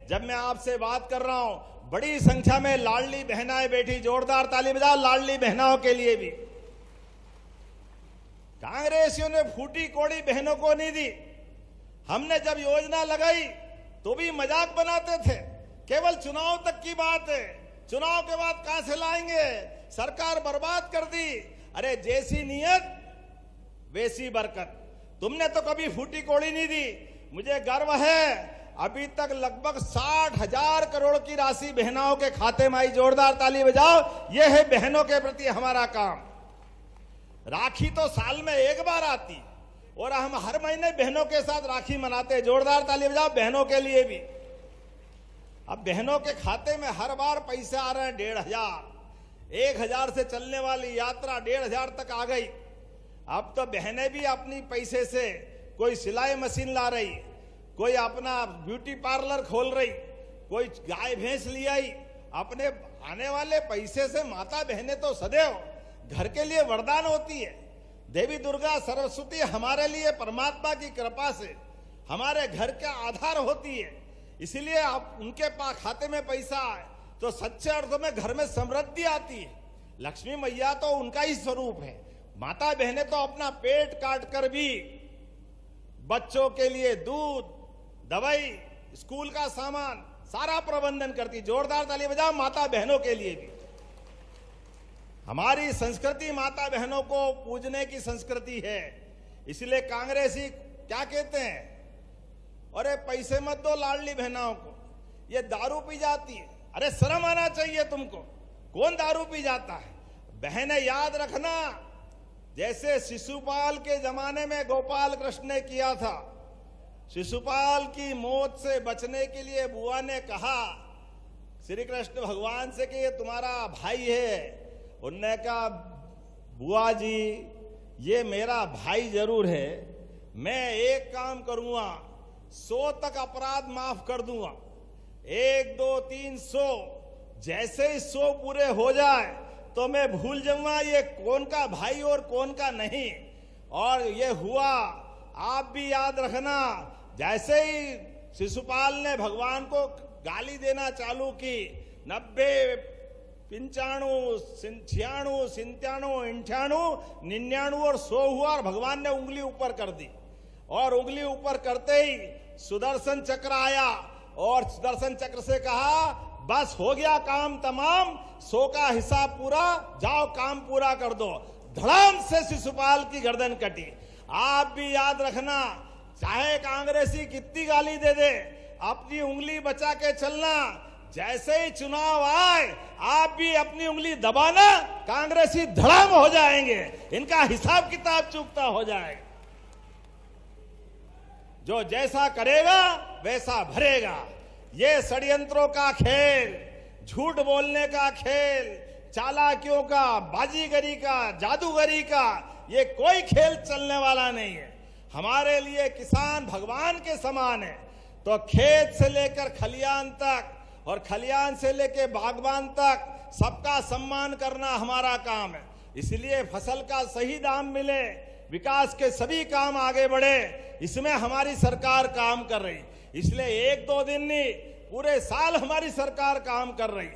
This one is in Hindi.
जब मैं आपसे बात कर रहा हूं, बड़ी संख्या में लाडली बहनाएं बैठी, जोरदार ताली बजाओ लाडली बहनाओं के लिए भी। कांग्रेसियों ने फूटी कोड़ी बहनों को नहीं दी। हमने जब योजना लगाई तो भी मजाक बनाते थे, केवल चुनाव तक की बात है, चुनाव के बाद कहां से लाएंगे, सरकार बर्बाद कर दी। अरे जैसी नीयत वैसी बरकत। तुमने तो कभी फूटी कोड़ी नहीं दी। मुझे गर्व है अभी तक लगभग 60,000 करोड़ की राशि बहनों के खाते में आई। जोरदार ताली बजाओ, यह है बहनों के प्रति हमारा काम। राखी तो साल में एक बार आती और हम हर महीने बहनों के साथ राखी मनाते। जोरदार ताली बजाओ बहनों के लिए भी। अब बहनों के खाते में हर बार पैसे आ रहे हैं 1,500। 1,000 से चलने वाली यात्रा 1,500 तक आ गई। अब तो बहनें भी अपनी पैसे से कोई सिलाई मशीन ला रही, कोई अपना ब्यूटी पार्लर खोल रही, कोई गाय भैंस ले आई। अपने आने वाले पैसे से माता बहनें तो सदैव घर के लिए वरदान होती है। देवी दुर्गा सरस्वती हमारे लिए परमात्मा की कृपा से हमारे घर का आधार होती है। इसलिए आप उनके पास खाते में पैसा आए तो सच्चे अर्थों में घर में समृद्धि आती है। लक्ष्मी मैया तो उनका ही स्वरूप है। माता बहनें तो अपना पेट काट कर भी बच्चों के लिए दूध, दवाई, स्कूल का सामान सारा प्रबंधन करती। जोरदार ताली बजाओ माता बहनों के लिए भी। हमारी संस्कृति माता बहनों को पूजने की संस्कृति है। इसलिए कांग्रेसी क्या कहते हैं, अरे पैसे मत दो लाडली बहनों को, ये दारू पी जाती है। अरे शर्म आना चाहिए तुमको, कौन दारू पी जाता है। बहनें याद रखना, जैसे शिशुपाल के जमाने में गोपाल कृष्ण ने किया था। शिशुपाल की मौत से बचने के लिए बुआ ने कहा श्री कृष्ण भगवान से कि ये तुम्हारा भाई है। उनने कहा बुआ जी ये मेरा भाई जरूर है, मैं एक काम करूंगा, 100 तक अपराध माफ कर दूंगा। 1, 2, 3, 100। जैसे ही 100 पूरे हो जाए तो मैं भूल जाऊंगा ये कौन का भाई और कौन का नहीं। और ये हुआ। आप भी याद रखना, जैसे ही शिशुपाल ने भगवान को गाली देना चालू की, 90, 95, 96, 97, 98, 99 और 100 हुआ और भगवान ने उंगली ऊपर कर दी। और उंगली ऊपर करते ही सुदर्शन चक्र आया और सुदर्शन चक्र से कहा बस हो गया काम तमाम, 100 का हिसाब पूरा, जाओ काम पूरा कर दो। धड़ाम से शिशुपाल की गर्दन कटी। आप भी याद रखना, चाहे कांग्रेसी कितनी गाली दे दे, अपनी उंगली बचा के चलना। जैसे ही चुनाव आए आप भी अपनी उंगली दबाना, कांग्रेसी धड़ाम हो जाएंगे, इनका हिसाब किताब चूकता हो जाएगा। जो जैसा करेगा वैसा भरेगा। ये षड्यंत्रों का खेल, झूठ बोलने का खेल, चालाकियों का, बाजीगरी का, जादूगरी का, ये कोई खेल चलने वाला नहीं है। हमारे लिए किसान भगवान के समान है। तो खेत से लेकर खलियान तक और खलियान से लेकर बागबान तक सबका सम्मान करना हमारा काम है। इसलिए फसल का सही दाम मिले, विकास के सभी काम आगे बढ़े, इसमें हमारी सरकार काम कर रही। इसलिए 1-2 दिन नहीं, पूरे साल हमारी सरकार काम कर रही।